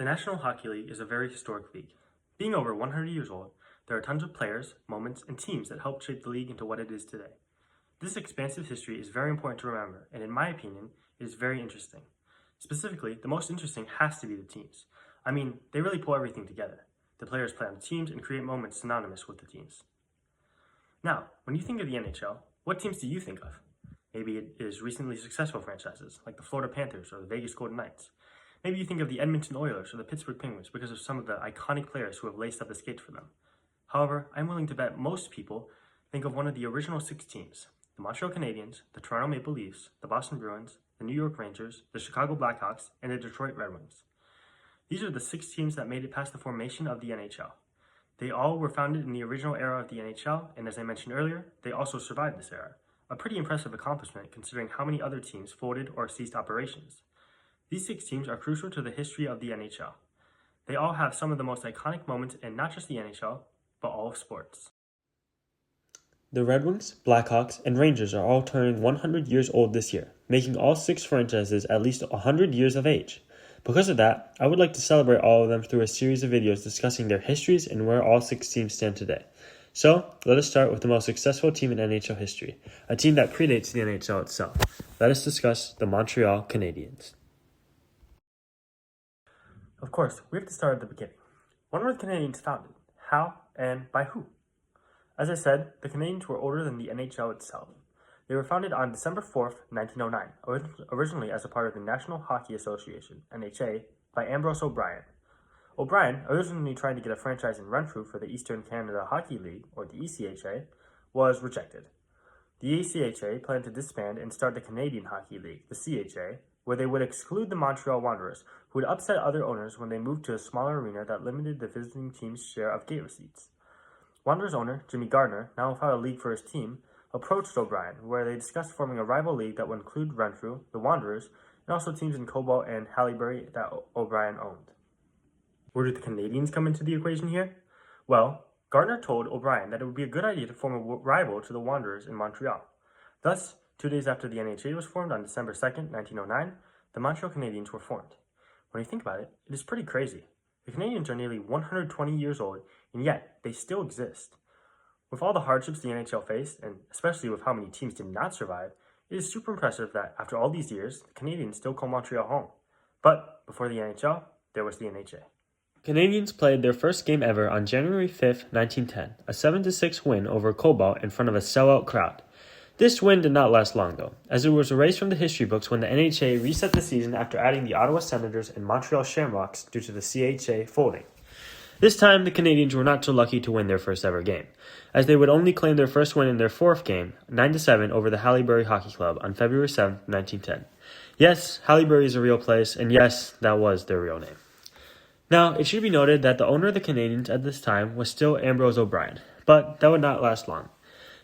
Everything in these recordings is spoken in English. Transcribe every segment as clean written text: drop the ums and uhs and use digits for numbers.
The National Hockey League is a very historic league. Being over 100 years old, there are tons of players, moments, and teams that helped shape the league into what it is today. This expansive history is very important to remember, and in my opinion, it is very interesting. Specifically, the most interesting has to be the teams. I mean, they really pull everything together. The players play on the teams and create moments synonymous with the teams. Now, when you think of the NHL, what teams do you think of? Maybe it is recently successful franchises, like the Florida Panthers or the Vegas Golden Knights. Maybe you think of the Edmonton Oilers or the Pittsburgh Penguins because of some of the iconic players who have laced up the skates for them. However, I'm willing to bet most people think of one of the original 6 teams: the Montreal Canadiens, the Toronto Maple Leafs, the Boston Bruins, the New York Rangers, the Chicago Blackhawks, and the Detroit Red Wings. These are the 6 teams that made it past the formation of the NHL. They all were founded in the original era of the NHL, and as I mentioned earlier, they also survived this era. A pretty impressive accomplishment considering how many other teams folded or ceased operations. These 6 teams are crucial to the history of the NHL. They all have some of the most iconic moments in not just the NHL, but all of sports. The Red Wings, Blackhawks, and Rangers are all turning 100 years old this year, making all 6 franchises at least 100 years of age. Because of that, I would like to celebrate all of them through a series of videos discussing their histories and where all 6 teams stand today. So, let us start with the most successful team in NHL history, a team that predates the NHL itself. Let us discuss the Montreal Canadiens. Of course, we have to start at the beginning. When were the Canadiens founded? How and by who? As I said, the Canadiens were older than the NHL itself. They were founded on December 4th, 1909, originally as a part of the National Hockey Association, NHA, by Ambrose O'Brien. O'Brien, originally trying to get a franchise in Renfrew for the Eastern Canada Hockey League, or the ECHA, was rejected. The ECHA planned to disband and start the Canadian Hockey League, the CHA, where they would exclude the Montreal Wanderers, who would upset other owners when they moved to a smaller arena that limited the visiting team's share of gate receipts. Wanderers owner, Jimmy Gardner, now without a league for his team, approached O'Brien, where they discussed forming a rival league that would include Renfrew, the Wanderers, and also teams in Cobalt and Haileybury that O'Brien owned. Where did the Canadiens come into the equation here? Well, Gardner told O'Brien that it would be a good idea to form a rival to the Wanderers in Montreal. Thus, 2 days after the NHA was formed on December 2nd, 1909, the Montreal Canadiens were formed. When you think about it, it is pretty crazy. The Canadiens are nearly 120 years old, and yet they still exist. With all the hardships the NHL faced, and especially with how many teams did not survive, it is super impressive that after all these years, the Canadiens still call Montreal home. But before the NHL, there was the NHA. Canadiens played their first game ever on January 5th, 1910, a 7-6 win over Cobalt in front of a sellout crowd. This win did not last long, though, as it was erased from the history books when the NHA reset the season after adding the Ottawa Senators and Montreal Shamrocks due to the CHA folding. This time, the Canadiens were not so lucky to win their first ever game, as they would only claim their first win in their 4th game, 9-7 over the Haileybury Hockey Club on February 7, 1910. Yes, Haileybury is a real place, and yes, that was their real name. Now, it should be noted that the owner of the Canadiens at this time was still Ambrose O'Brien, but that would not last long.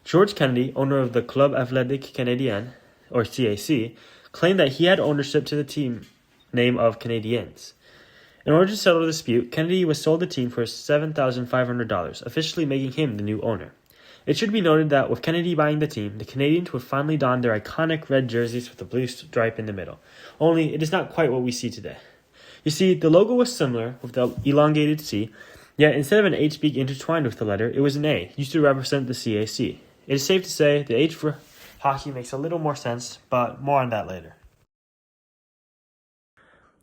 George Kennedy, owner of the Club Athletic Canadien, or CAC, claimed that he had ownership to the team name of Canadiens. In order to settle the dispute, Kennedy was sold the team for $7,500, officially making him the new owner. It should be noted that with Kennedy buying the team, the Canadiens would finally don their iconic red jerseys with a blue stripe in the middle, only it is not quite what we see today. You see, the logo was similar with the elongated C, yet instead of an H being intertwined with the letter, it was an A, used to represent the CAC. It is safe to say the H for hockey makes a little more sense, but more on that later.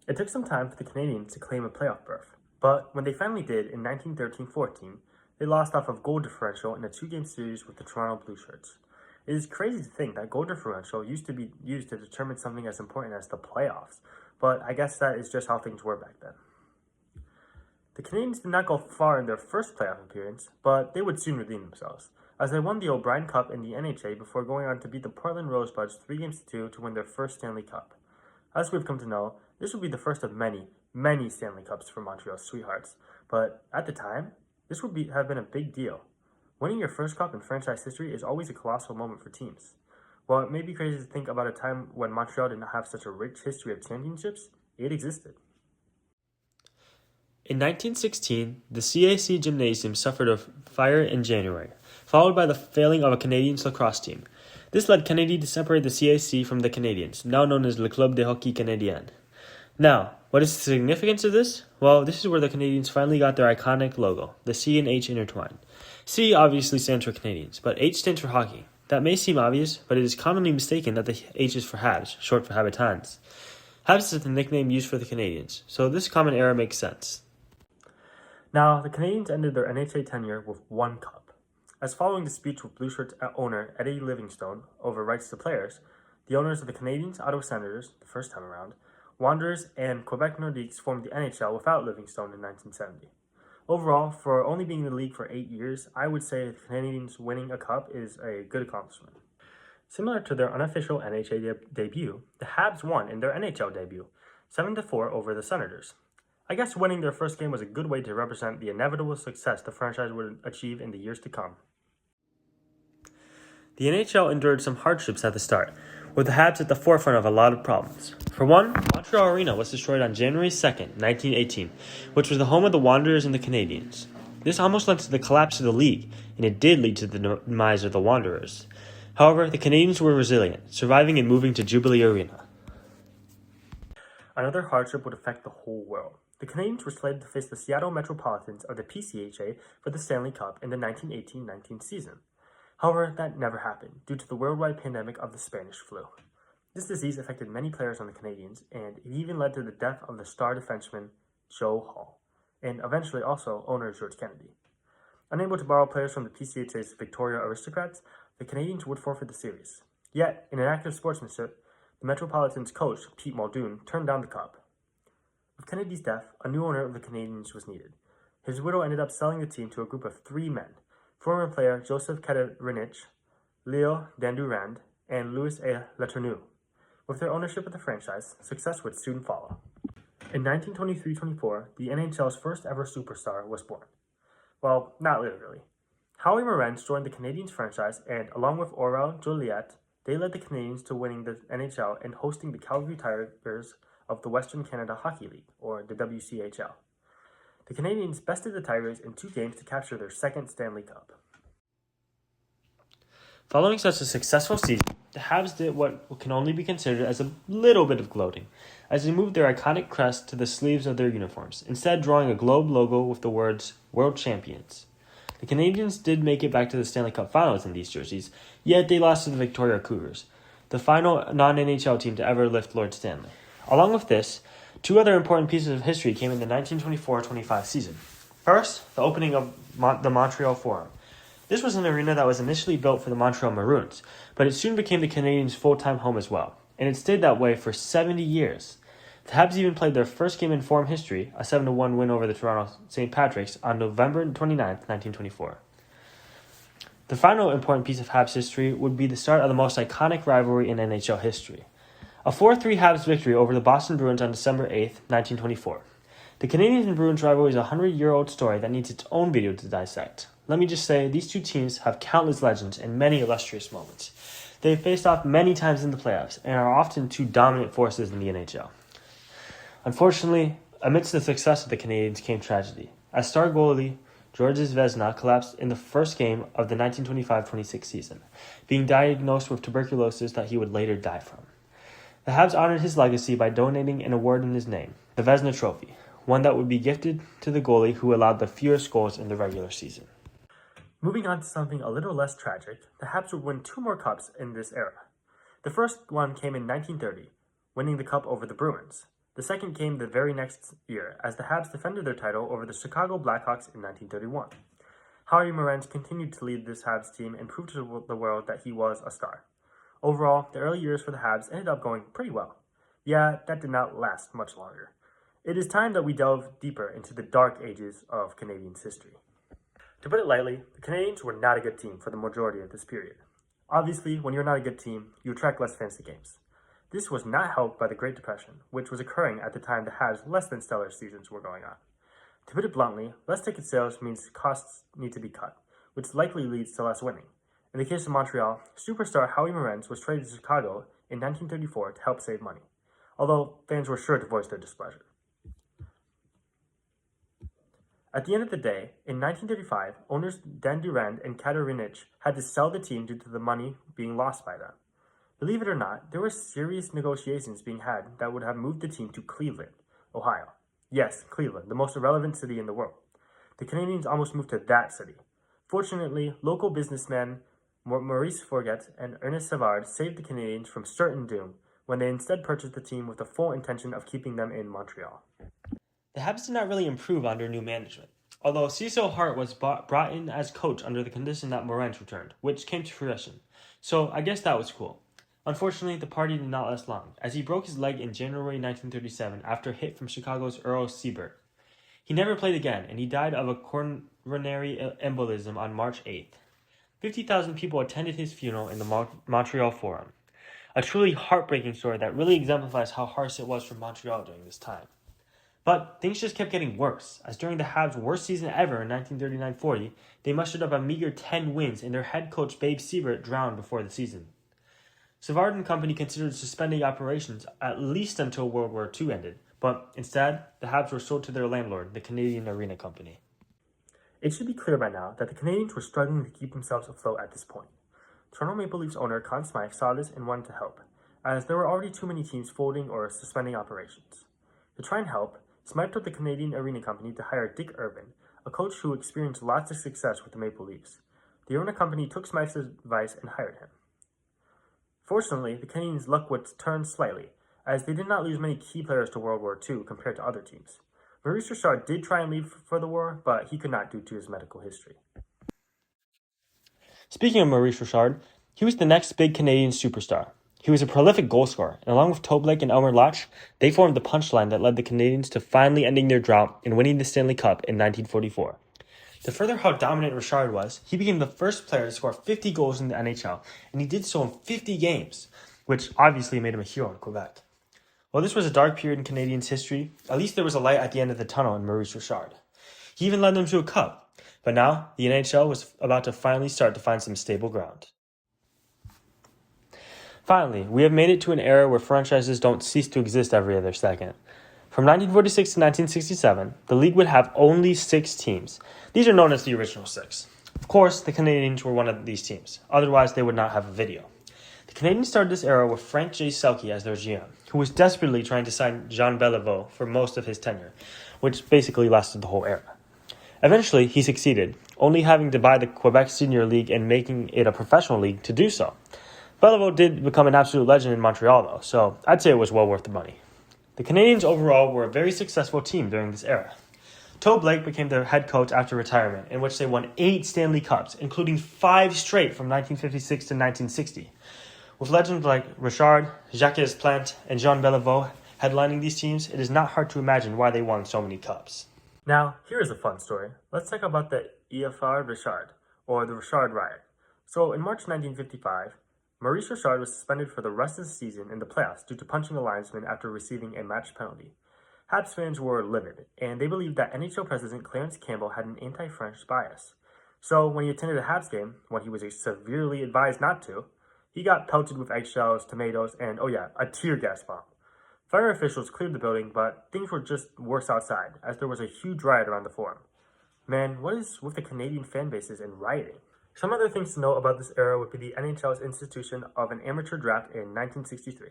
It took some time for the Canadiens to claim a playoff berth, but when they finally did in 1913-14, they lost off of goal differential in a 2-game series with the Toronto Blue Shirts. It is crazy to think that goal differential used to be used to determine something as important as the playoffs, but I guess that is just how things were back then. The Canadiens did not go far in their first playoff appearance, but they would soon redeem themselves, as they won the O'Brien Cup in the NHA before going on to beat the Portland Rosebuds 3-2 to win their first Stanley Cup. As we've come to know, this would be the first of many, many Stanley Cups for Montreal Sweethearts, but at the time, this would have been a big deal. Winning your first cup in franchise history is always a colossal moment for teams. While it may be crazy to think about a time when Montreal did not have such a rich history of championships, it existed. In 1916, the CAC Gymnasium suffered a fire in January, followed by the failing of a Canadiens lacrosse team. This led Kennedy to separate the CAC from the Canadiens, now known as Le Club de Hockey Canadien. Now, what is the significance of this? Well, this is where the Canadiens finally got their iconic logo, the C and H intertwined. C obviously stands for Canadians, but H stands for hockey. That may seem obvious, but it is commonly mistaken that the H is for Habs, short for Habitants. Habs is the nickname used for the Canadiens, so this common error makes sense. Now, the Canadiens ended their NHA tenure with one cup. As following the speech with Blue Shirts owner Eddie Livingstone over rights to players, the owners of the Canadiens, Ottawa Senators, the first time around, Wanderers, and Quebec Nordiques formed the NHL without Livingstone in 1970. Overall, for only being in the league for 8 years, I would say the Canadiens winning a cup is a good accomplishment. Similar to their unofficial NHA debut, the Habs won in their NHL debut, 7-4 over the Senators. I guess winning their first game was a good way to represent the inevitable success the franchise would achieve in the years to come. The NHL endured some hardships at the start, with the Habs at the forefront of a lot of problems. For one, Montreal Arena was destroyed on January 2nd, 1918, which was the home of the Wanderers and the Canadiens. This almost led to the collapse of the league, and it did lead to the demise of the Wanderers. However, the Canadiens were resilient, surviving and moving to Jubilee Arena. Another hardship would affect the whole world. The Canadiens were slated to face the Seattle Metropolitans of the PCHA for the Stanley Cup in the 1918-19 season. However, that never happened due to the worldwide pandemic of the Spanish flu. This disease affected many players on the Canadiens, and it even led to the death of the star defenseman Joe Hall, and eventually also owner George Kennedy. Unable to borrow players from the PCHA's Victoria Aristocrats, the Canadiens would forfeit the series. Yet, in an act of sportsmanship, the Metropolitans coach, Pete Muldoon, turned down the cup. With Kennedy's death, a new owner of the Canadiens was needed. His widow ended up selling the team to a group of 3 men: former player Joseph Katarynich, Leo Dandurand, and Louis A. Letourneau. With their ownership of the franchise, success would soon follow. In 1923-24, the NHL's first ever superstar was born. Well, not literally. Howie Morenz joined the Canadiens franchise, and along with Aurel Joliet, they led the Canadiens to winning the NHL and hosting the Calgary Tigers of the Western Canada Hockey League, or the WCHL. The Canadiens bested the Tigers in 2 games to capture their second Stanley Cup. Following such a successful season, the Habs did what can only be considered as a little bit of gloating, as they moved their iconic crest to the sleeves of their uniforms, instead drawing a globe logo with the words World Champions. The Canadiens did make it back to the Stanley Cup Finals in these jerseys, yet they lost to the Victoria Cougars, the final non-NHL team to ever lift Lord Stanley. Along with this, 2 other important pieces of history came in the 1924-25 season. First, the opening of the Montreal Forum. This was an arena that was initially built for the Montreal Maroons, but it soon became the Canadiens' full-time home as well, and it stayed that way for 70 years. The Habs even played their first game in Forum history, a 7-1 win over the Toronto St. Patrick's, on November 29, 1924. The final important piece of Habs history would be the start of the most iconic rivalry in NHL history. A 4-3 Habs victory over the Boston Bruins on December 8, 1924. The Canadiens and Bruins rivalry is a 100-year-old story that needs its own video to dissect. Let me just say, these 2 teams have countless legends and many illustrious moments. They have faced off many times in the playoffs and are often 2 dominant forces in the NHL. Unfortunately, amidst the success of the Canadiens came tragedy, as star goalie Georges Vezina collapsed in the first game of the 1925-26 season, being diagnosed with tuberculosis that he would later die from. The Habs honored his legacy by donating an award in his name, the Vezina Trophy, one that would be gifted to the goalie who allowed the fewest goals in the regular season. Moving on to something a little less tragic, the Habs would win 2 more cups in this era. The first one came in 1930, winning the cup over the Bruins. The second came the very next year, as the Habs defended their title over the Chicago Blackhawks in 1931. Howie Morenz continued to lead this Habs team and proved to the world that he was a star. Overall, the early years for the Habs ended up going pretty well. Yeah, that did not last much longer. It is time that we delve deeper into the dark ages of Canadiens history. To put it lightly, the Canadiens were not a good team for the majority of this period. Obviously, when you're not a good team, you attract less fans to games. This was not helped by the Great Depression, which was occurring at the time the Habs' less than stellar seasons were going on. To put it bluntly, less ticket sales means costs need to be cut, which likely leads to less winning. In the case of Montreal, superstar Howie Morenz was traded to Chicago in 1934 to help save money, although fans were sure to voice their displeasure. At the end of the day, in 1935, owners Dan Durand and Katarynich had to sell the team due to the money being lost by them. Believe it or not, there were serious negotiations being had that would have moved the team to Cleveland, Ohio. Yes, Cleveland, the most irrelevant city in the world. The Canadiens almost moved to that city. Fortunately, local businessmen Maurice Forget and Ernest Savard saved the Canadiens from certain doom when they instead purchased the team with the full intention of keeping them in Montreal. The Habs did not really improve under new management, although Cecil Hart was brought in as coach under the condition that Morant returned, which came to fruition. So I guess that was cool. Unfortunately, the party did not last long, as he broke his leg in January 1937 after a hit from Chicago's Earl Siebert. He never played again, and he died of a coronary embolism on March 8th. 50,000 people attended his funeral in the Montreal Forum. A truly heartbreaking story that really exemplifies how harsh it was for Montreal during this time. But things just kept getting worse, as during the Habs' worst season ever in 1939-40, they mustered up a meager 10 wins and their head coach Babe Siebert drowned before the season. Savard and company considered suspending operations at least until World War II ended, but instead, the Habs were sold to their landlord, the Canadian Arena Company. It should be clear by now that the Canadiens were struggling to keep themselves afloat at this point. Toronto Maple Leafs owner Conn Smythe saw this and wanted to help, as there were already too many teams folding or suspending operations. To try and help, Smythe told the Canadian Arena Company to hire Dick Irvin, a coach who experienced lots of success with the Maple Leafs. The Arena Company took Smythe's advice and hired him. Fortunately, the Canadiens' luck would turn slightly, as they did not lose many key players to World War II compared to other teams. Maurice Richard did try and leave for the war, but he could not due to his medical history. Speaking of Maurice Richard, he was the next big Canadian superstar. He was a prolific goal scorer, and along with Toblake and Elmer Lach, they formed the punchline that led the Canadiens to finally ending their drought and winning the Stanley Cup in 1944. To further how dominant Richard was, he became the first player to score 50 goals in the NHL, and he did so in 50 games, which obviously made him a hero in Quebec. While this was a dark period in Canadiens' history, at least there was a light at the end of the tunnel in Maurice Richard. He even led them to a cup, but now the NHL was about to finally start to find some stable ground. Finally, we have made it to an era where franchises don't cease to exist every other second. From 1946 to 1967, the league would have only 6 teams. These are known as the original 6. Of course, the Canadiens were one of these teams. Otherwise, they would not have a video. The Canadiens started this era with Frank J. Selke as their GM, who was desperately trying to sign Jean Beliveau for most of his tenure, which basically lasted the whole era. Eventually, he succeeded, only having to buy the Quebec Senior League and making it a professional league to do so. Beliveau did become an absolute legend in Montreal, though, so I'd say it was well worth the money. The Canadiens overall were a very successful team during this era. Toe Blake became their head coach after retirement, in which they won 8 Stanley Cups, including 5 straight from 1956 to 1960. With legends like Richard, Jacques Plante, and Jean Beliveau headlining these teams, it is not hard to imagine why they won so many cups. Now, here is a fun story. Let's talk about the EFR Richard, or the Richard Riot. So, in March 1955, Maurice Richard was suspended for the rest of the season in the playoffs due to punching a linesman after receiving a match penalty. Habs fans were livid, and they believed that NHL President Clarence Campbell had an anti-French bias. So, when he attended a Habs game, when he was severely advised not to, he got pelted with eggshells, tomatoes, and, a tear gas bomb. Fire officials cleared the building, but things were just worse outside, as there was a huge riot around the Forum. Man, what is with the Canadian fan bases and rioting? Some other things to note about this era would be the NHL's institution of an amateur draft in 1963.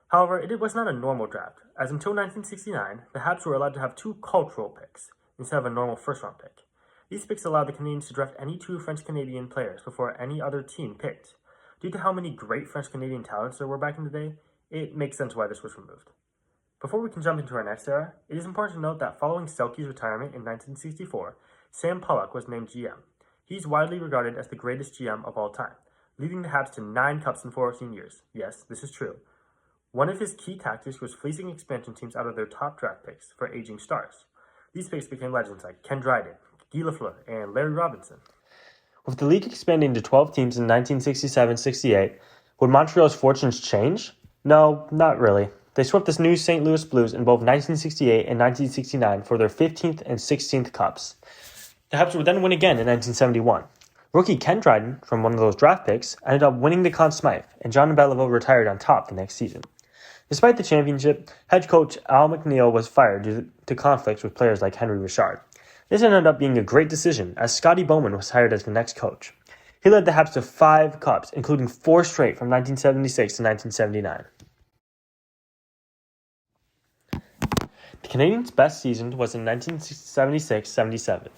However, it was not a normal draft, as until 1969, the Habs were allowed to have 2 cultural picks, instead of a normal first-round pick. These picks allowed the Canadiens to draft any 2 French-Canadian players before any other team picked. Due to how many great French-Canadian talents there were back in the day, it makes sense why this was removed. Before we can jump into our next era, it is important to note that following Selke's retirement in 1964, Sam Pollock was named GM. He's widely regarded as the greatest GM of all time, leading the Habs to 9 cups in 14 years. Yes, this is true. One of his key tactics was fleecing expansion teams out of their top draft picks for aging stars. These picks became legends like Ken Dryden, Guy Lafleur, and Larry Robinson. With the league expanding to 12 teams in 1967-68, would Montreal's fortunes change? No, not really. They swept the new St. Louis Blues in both 1968 and 1969 for their 15th and 16th cups. The Habs would then win again in 1971. Rookie Ken Dryden, from one of those draft picks, ended up winning the Conn Smythe, and John Beliveau retired on top the next season. Despite the championship, head coach Al McNeil was fired due to conflicts with players like Henry Richard. This ended up being a great decision, as Scotty Bowman was hired as the next coach. He led the Habs to 5 cups, including 4 straight from 1976 to 1979. The Canadiens' best season was in 1976-77.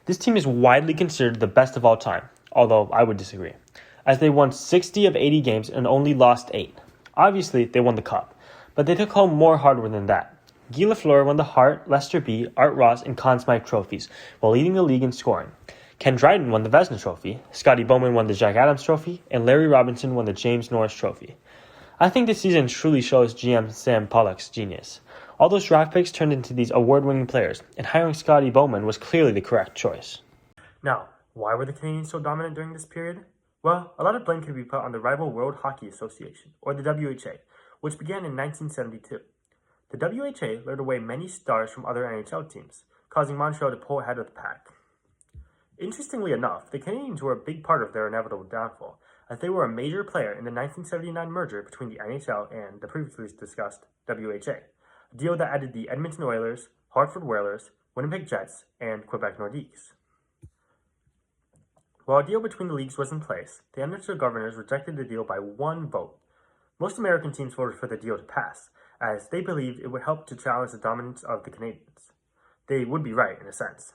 This team is widely considered the best of all time, although I would disagree, as they won 60 of 80 games and only lost 8. Obviously, they won the cup, but they took home more hardware than that. Guy Lafleur won the Hart, Lester B., Art Ross, and Conn Smythe trophies, while leading the league in scoring. Ken Dryden won the Vezina Trophy, Scotty Bowman won the Jack Adams Trophy, and Larry Robinson won the James Norris Trophy. I think this season truly shows GM Sam Pollock's genius. All those draft picks turned into these award-winning players, and hiring Scotty Bowman was clearly the correct choice. Now, why were the Canadiens so dominant during this period? Well, a lot of blame can be put on the rival World Hockey Association, or the WHA, which began in 1972. The WHA lured away many stars from other NHL teams, causing Montreal to pull ahead of the pack. Interestingly enough, the Canadiens were a big part of their inevitable downfall, as they were a major player in the 1979 merger between the NHL and the previously discussed WHA, a deal that added the Edmonton Oilers, Hartford Whalers, Winnipeg Jets, and Quebec Nordiques. While a deal between the leagues was in place, the NHL governors rejected the deal by 1 vote. Most American teams voted for the deal to pass, as they believed it would help to challenge the dominance of the Canadiens. They would be right, in a sense.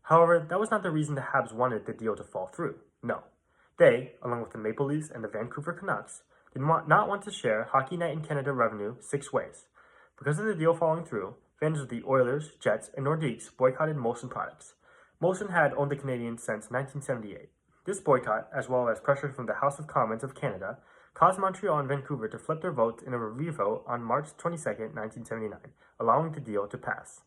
However, that was not the reason the Habs wanted the deal to fall through. No. They, along with the Maple Leafs and the Vancouver Canucks, did not want to share Hockey Night in Canada revenue 6 ways. Because of the deal falling through, fans of the Oilers, Jets, and Nordiques boycotted Molson products. Molson had owned the Canadiens since 1978. This boycott, as well as pressure from the House of Commons of Canada, caused Montreal and Vancouver to flip their votes in a review vote on March 22, 1979, allowing the deal to pass.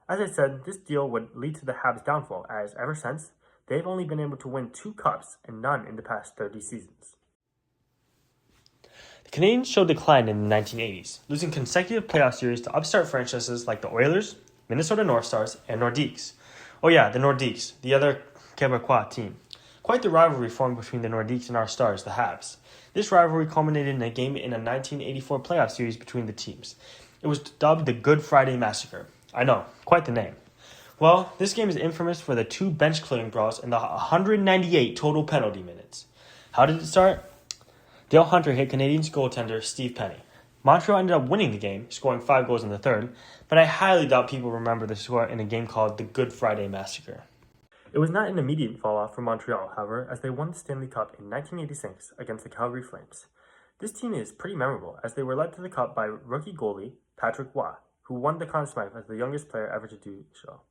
As I said, this deal would lead to the Habs' downfall, as ever since, they've only been able to win 2 cups and none in the past 30 seasons. The Canadiens showed decline in the 1980s, losing consecutive playoff series to upstart franchises like the Oilers, Minnesota North Stars, and Nordiques. Oh yeah, the Nordiques, the other Quebecois team. Quite the rivalry formed between the Nordiques and our stars, the Habs. This rivalry culminated in a game in a 1984 playoff series between the teams. It was dubbed the Good Friday Massacre. I know, quite the name. Well, this game is infamous for the 2 bench-clearing brawls and the 198 total penalty minutes. How did it start? Dale Hunter hit Canadiens goaltender Steve Penny. Montreal ended up winning the game, scoring 5 goals in the third, but I highly doubt people remember the score in a game called the Good Friday Massacre. It was not an immediate falloff for Montreal, however, as they won the Stanley Cup in 1986 against the Calgary Flames. This team is pretty memorable, as they were led to the Cup by rookie goalie Patrick Waugh, who won the Conn Smythe as the youngest player ever to do so.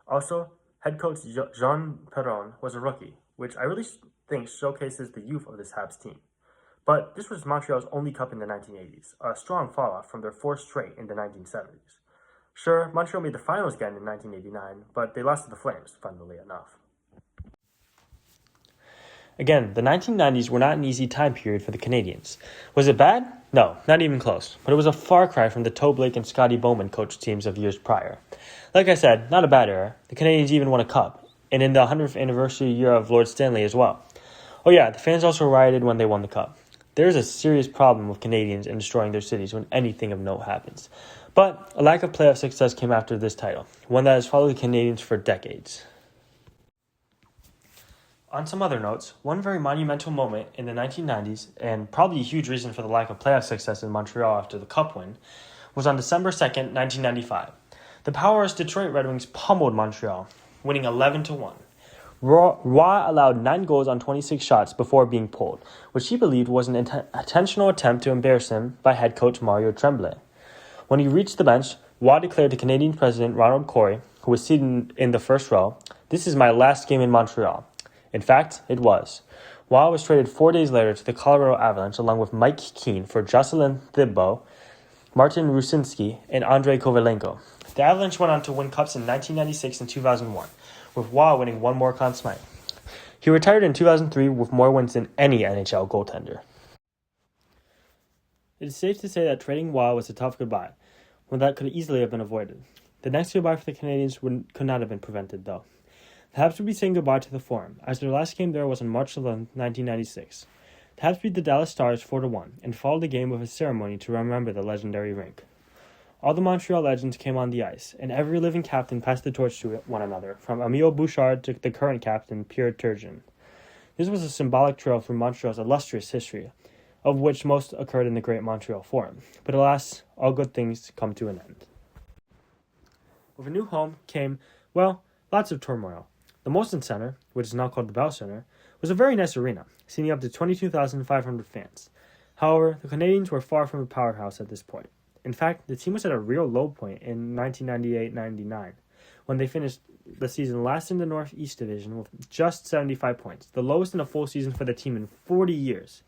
Also, head coach Jean Perron was a rookie, which I really think showcases the youth of this Habs team. But this was Montreal's only cup in the 1980s, a strong falloff from their 4th straight in the 1970s. Sure, Montreal made the finals again in 1989, but they lost to the Flames, funnily enough. Again, the 1990s were not an easy time period for the Canadiens. Was it bad? No, not even close. But it was a far cry from the Toe Blake and Scotty Bowman coached teams of years prior. Like I said, not a bad era. The Canadiens even won a cup, and in the 100th anniversary year of Lord Stanley as well. Oh yeah, the fans also rioted when they won the cup. There is a serious problem with Canadians in destroying their cities when anything of note happens. But a lack of playoff success came after this title, one that has followed the Canadiens for decades. On some other notes, one very monumental moment in the 1990s, and probably a huge reason for the lack of playoff success in Montreal after the Cup win, was on December 2nd, 1995. The powerless Detroit Red Wings pummeled Montreal, winning 11-1. Roy allowed 9 goals on 26 shots before being pulled, which he believed was an intentional attempt to embarrass him by head coach Mario Tremblay. When he reached the bench, Roy declared to Canadian President Ronald Corey, who was seated in the first row, "This is my last game in Montreal." In fact, it was. Roy was traded 4 days later to the Colorado Avalanche along with Mike Keane for Jocelyn Thibault, Martin Rusinski, and Andrei Kovalenko. The Avalanche went on to win cups in 1996 and 2001, with Roy winning 1 more Conn Smythe. He retired in 2003 with more wins than any NHL goaltender. It is safe to say that trading Roy was a tough goodbye, one that could easily have been avoided. The next goodbye for the Canadiens could not have been prevented, though. The Habs would be saying goodbye to the Forum, as their last game there was on March 11, 1996. The Habs beat the Dallas Stars 4-1, and followed the game with a ceremony to remember the legendary rink. All the Montreal legends came on the ice, and every living captain passed the torch to one another, from Emile Bouchard to the current captain, Pierre Turgeon. This was a symbolic trail through Montreal's illustrious history, of which most occurred in the Great Montreal Forum. But alas, all good things come to an end. With a new home came, well, lots of turmoil. The Molson Center, which is now called the Bell Center, was a very nice arena, seating up to 22,500 fans. However, the Canadiens were far from a powerhouse at this point. In fact, the team was at a real low point in 1998-99, when they finished the season last in the Northeast Division with just 75 points, the lowest in a full season for the team in 40 years.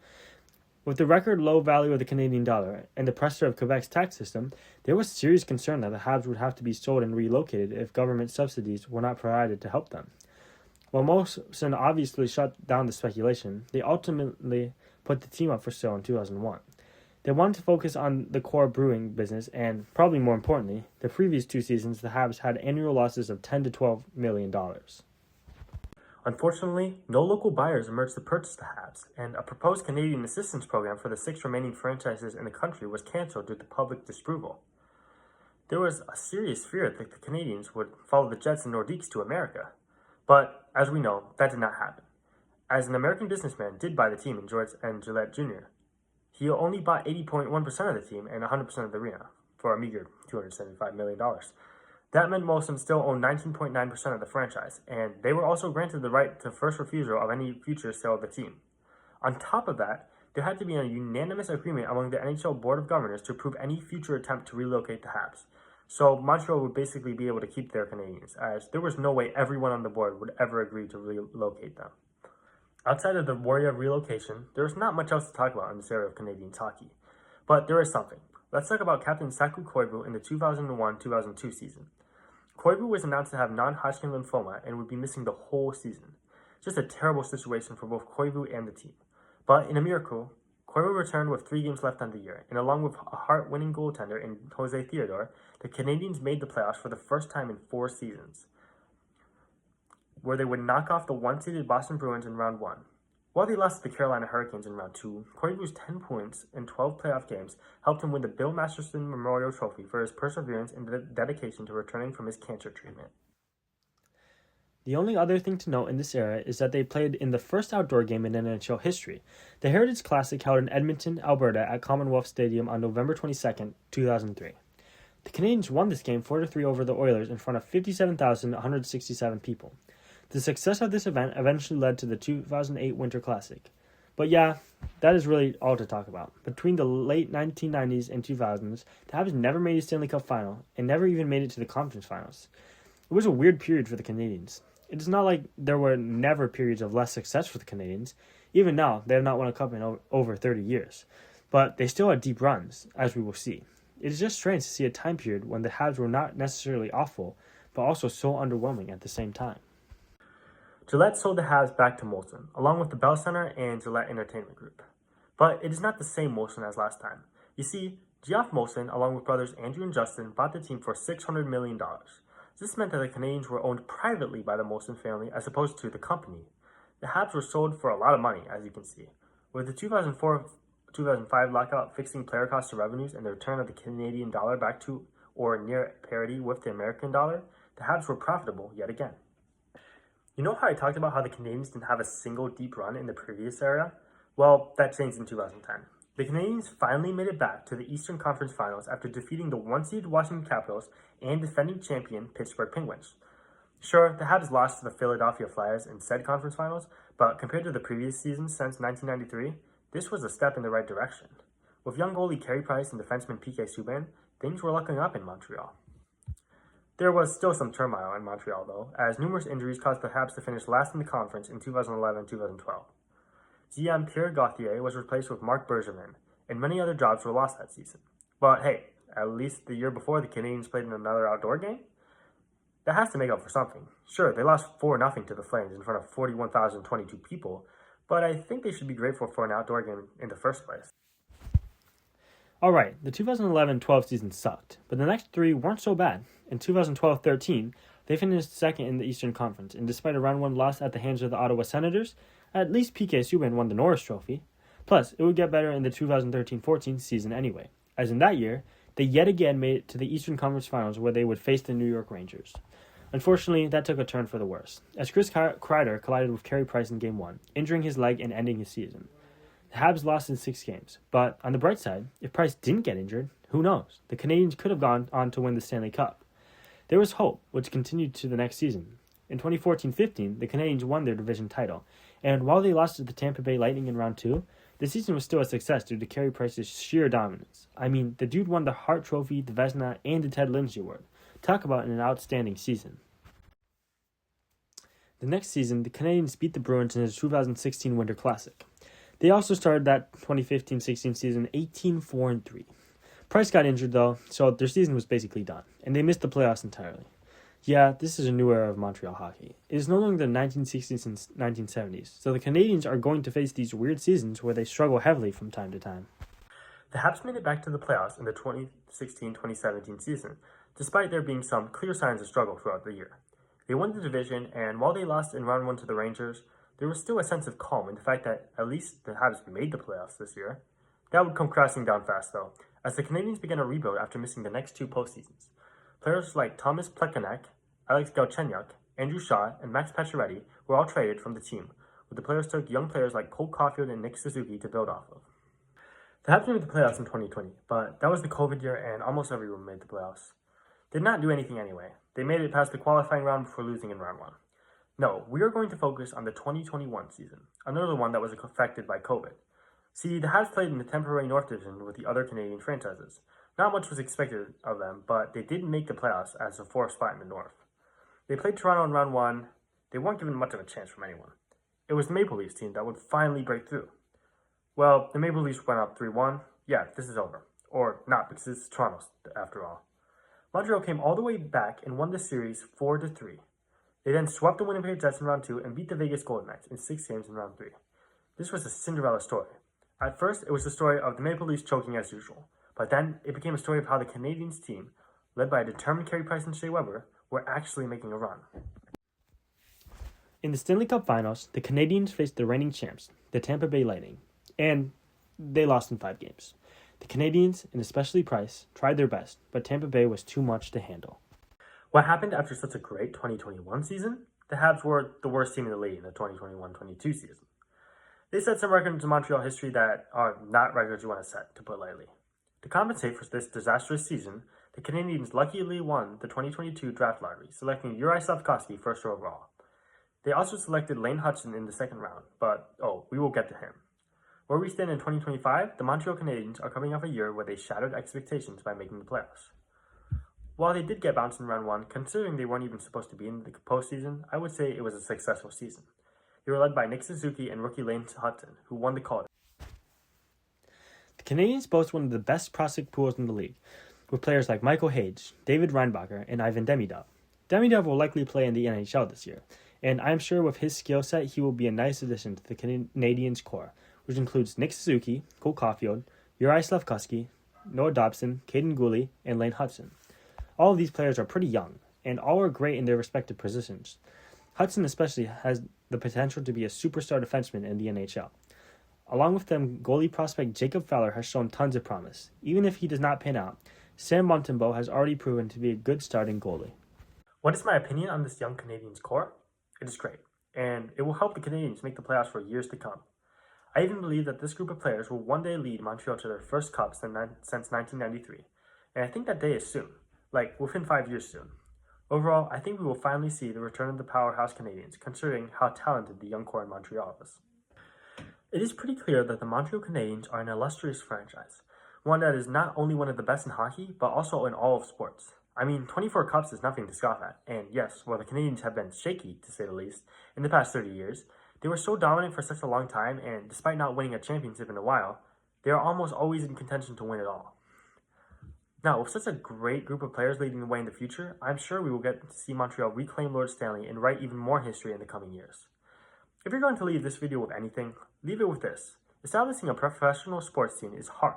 With the record low value of the Canadian dollar and the pressure of Quebec's tax system, there was serious concern that the Habs would have to be sold and relocated if government subsidies were not provided to help them. While Molson obviously shut down the speculation, they ultimately put the team up for sale in 2001. They wanted to focus on the core brewing business and, probably more importantly, the previous 2 seasons the Habs had annual losses of $10 to $12 million. Unfortunately, no local buyers emerged to purchase the Habs, and a proposed Canadian assistance program for the 6 remaining franchises in the country was cancelled due to public disapproval. There was a serious fear that the Canadiens would follow the Jets and Nordiques to America, but as we know, that did not happen. As an American businessman did buy the team in George and Gillette Jr., he only bought 80.1% of the team and 100% of the arena for a meager $275 million. That meant Molson still owned 19.9% of the franchise, and they were also granted the right to first refusal of any future sale of the team. On top of that, there had to be a unanimous agreement among the NHL Board of Governors to approve any future attempt to relocate the Habs. So Montreal would basically be able to keep their Canadiens, as there was no way everyone on the board would ever agree to relocate them. Outside of the worry of relocation, there is not much else to talk about in this area of Canadiens hockey. But there is something. Let's talk about Captain Saku Koivu in the 2001-2002 season. Koivu was announced to have non-Hodgkin lymphoma and would be missing the whole season. Just a terrible situation for both Koivu and the team. But in a miracle, Koivu returned with 3 games left on the year, and along with a heart-winning goaltender in Jose Theodore, the Canadiens made the playoffs for the first time in 4 seasons, where they would knock off the 1-seeded Boston Bruins in round 1. While they lost to the Carolina Hurricanes in round 2, Koivu's 10 points in 12 playoff games helped him win the Bill Masterton Memorial Trophy for his perseverance and dedication to returning from his cancer treatment. The only other thing to note in this era is that they played in the first outdoor game in NHL history, the Heritage Classic held in Edmonton, Alberta at Commonwealth Stadium on November 22, 2003. The Canadiens won this game 4-3 over the Oilers in front of 57,167 people. The success of this event eventually led to the 2008 Winter Classic. But yeah, that is really all to talk about. Between the late 1990s and 2000s, the Habs never made a Stanley Cup final and never even made it to the conference finals. It was a weird period for the Canadiens. It is not like there were never periods of less success for the Canadiens. Even now, they have not won a cup in over 30 years. But they still had deep runs, as we will see. It is just strange to see a time period when the Habs were not necessarily awful, but also so underwhelming at the same time. Gillette sold the Habs back to Molson, along with the Bell Center and Gillette Entertainment Group. But it is not the same Molson as last time. You see, Geoff Molson, along with brothers Andrew and Justin, bought the team for $600 million. This meant that the Canadiens were owned privately by the Molson family as opposed to the company. The Habs were sold for a lot of money, as you can see. With the 2004-2005 lockout fixing player costs to revenues and the return of the Canadian dollar back to or near parity with the American dollar, the Habs were profitable yet again. You know how I talked about how the Canadiens didn't have a single deep run in the previous era? Well, that changed in 2010. The Canadiens finally made it back to the Eastern Conference Finals after defeating the 1-seed Washington Capitals and defending champion Pittsburgh Penguins. Sure, the Habs lost to the Philadelphia Flyers in said conference finals, but compared to the previous seasons since 1993, this was a step in the right direction. With young goalie Carey Price and defenseman PK Subban, things were looking up in Montreal. There was still some turmoil in Montreal, though, as numerous injuries caused the Habs to finish last in the conference in 2011-2012. GM Pierre Gauthier was replaced with Marc Bergevin, and many other jobs were lost that season. But hey, at least the year before, the Canadiens played in another outdoor game? That has to make up for something. Sure, they lost 4-0 to the Flames in front of 41,022 people, but I think they should be grateful for an outdoor game in the first place. Alright, the 2011-12 season sucked, but the next 3 weren't so bad. In 2012-13, they finished second in the Eastern Conference, and despite a round 1 loss at the hands of the Ottawa Senators, at least PK Subban won the Norris Trophy. Plus, it would get better in the 2013-14 season anyway, as in that year, they yet again made it to the Eastern Conference Finals where they would face the New York Rangers. Unfortunately, that took a turn for the worse, as Chris Kreider collided with Carey Price in Game 1, injuring his leg and ending his season. The Habs lost in 6 games, but on the bright side, if Price didn't get injured, who knows? The Canadiens could have gone on to win the Stanley Cup. There was hope, which continued to the next season. In 2014-15, the Canadiens won their division title, and while they lost to the Tampa Bay Lightning in round 2, the season was still a success due to Carey Price's sheer dominance. I mean, the dude won the Hart Trophy, the Vezina, and the Ted Lindsay Award. Talk about an outstanding season. The next season, the Canadiens beat the Bruins in the 2016 Winter Classic. They also started that 2015-16 season 18-4-3. Price got injured though, so their season was basically done, and they missed the playoffs entirely. Yeah, this is a new era of Montreal hockey. It is no longer the 1960s and 1970s, so the Canadiens are going to face these weird seasons where they struggle heavily from time to time. The Habs made it back to the playoffs in the 2016-2017 season, despite there being some clear signs of struggle throughout the year. They won the division, and while they lost in round 1 to the Rangers, there was still a sense of calm in the fact that at least the Habs made the playoffs this year. That would come crashing down fast, though, as the Canadiens began a rebuild after missing the next 2 postseasons. Players like Thomas Plekanec, Alex Galchenyuk, Andrew Shaw, and Max Pacioretty were all traded from the team, with the players took young players like Cole Caulfield and Nick Suzuki to build off of. The Habs made the playoffs in 2020, but that was the COVID year and almost everyone made the playoffs. They did not do anything anyway. They made it past the qualifying round before losing in round 1. No, we are going to focus on the 2021 season, another one that was affected by COVID. See, the Habs played in the temporary North Division with the other Canadian franchises. Not much was expected of them, but they did make the playoffs as a 4th spot in the North. They played Toronto in round 1. They weren't given much of a chance from anyone. It was the Maple Leafs team that would finally break through. Well, the Maple Leafs went up 3-1. Yeah, this is over. Or not, because it's Toronto after all. Montreal came all the way back and won the series 4-3. They then swept the Winnipeg Jets in round 2 and beat the Vegas Golden Knights in 6 games in round 3. This was a Cinderella story. At first, it was the story of the Maple Leafs choking as usual, but then it became a story of how the Canadiens team, led by a determined Carey Price and Shea Weber, were actually making a run. In the Stanley Cup Finals, the Canadiens faced the reigning champs, the Tampa Bay Lightning, and they lost in 5 games. The Canadiens, and especially Price, tried their best, but Tampa Bay was too much to handle. What happened after such a great 2021 season? The Habs were the worst team in the league in the 2021-22 season. They set some records in Montreal history that are not records you want to set, to put lightly. To compensate for this disastrous season, the Canadiens luckily won the 2022 draft lottery, selecting Uri Slafkovsky first overall. They also selected Lane Hutson in the second round, but we will get to him. Where we stand in 2025, the Montreal Canadiens are coming off a year where they shattered expectations by making the playoffs. While they did get bounced in round 1, considering they weren't even supposed to be in the postseason, I would say it was a successful season. They were led by Nick Suzuki and rookie Lane Hutson, who won the Calder. The Canadiens boast one of the best prospect pools in the league, with players like Michael Hage, David Reinbacher, and Ivan Demidov. Demidov will likely play in the NHL this year, and I'm sure with his skill set, he will be a nice addition to the Canadiens core, which includes Nick Suzuki, Cole Caulfield, Uri Slafkovsky, Noah Dobson, Caden Gooley, and Lane Hutson. All of these players are pretty young, and all are great in their respective positions. Hutson especially has the potential to be a superstar defenseman in the NHL. Along with them, goalie prospect Jacob Fowler has shown tons of promise. Even if he does not pan out, Sam Montembeault has already proven to be a good starting goalie. What is my opinion on this young Canadiens core? It is great, and it will help the Canadiens make the playoffs for years to come. I even believe that this group of players will one day lead Montreal to their first cup since 1993, and I think that day is soon. Like, within 5 years soon. Overall, I think we will finally see the return of the powerhouse Canadiens, considering how talented the young core in Montreal is. It is pretty clear that the Montreal Canadiens are an illustrious franchise, one that is not only one of the best in hockey, but also in all of sports. I mean, 24 cups is nothing to scoff at, and yes, while the Canadiens have been shaky, to say the least, in the past 30 years, they were so dominant for such a long time, and despite not winning a championship in a while, they are almost always in contention to win it all. Now, with such a great group of players leading the way in the future, I'm sure we will get to see Montreal reclaim Lord Stanley and write even more history in the coming years. If you're going to leave this video with anything, leave it with this. Establishing a professional sports scene is hard.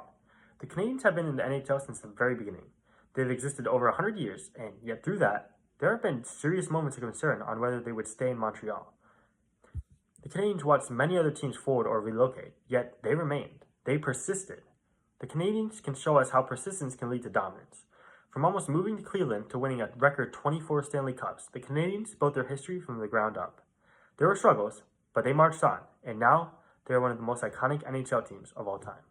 The Canadiens have been in the NHL since the very beginning. They've existed over 100 years, and yet through that, there have been serious moments of concern on whether they would stay in Montreal. The Canadiens watched many other teams fold or relocate, yet they remained. They persisted. The Canadiens can show us how persistence can lead to dominance. From almost moving to Cleveland to winning a record 24 Stanley Cups, the Canadiens built their history from the ground up. There were struggles, but they marched on, and now they are one of the most iconic NHL teams of all time.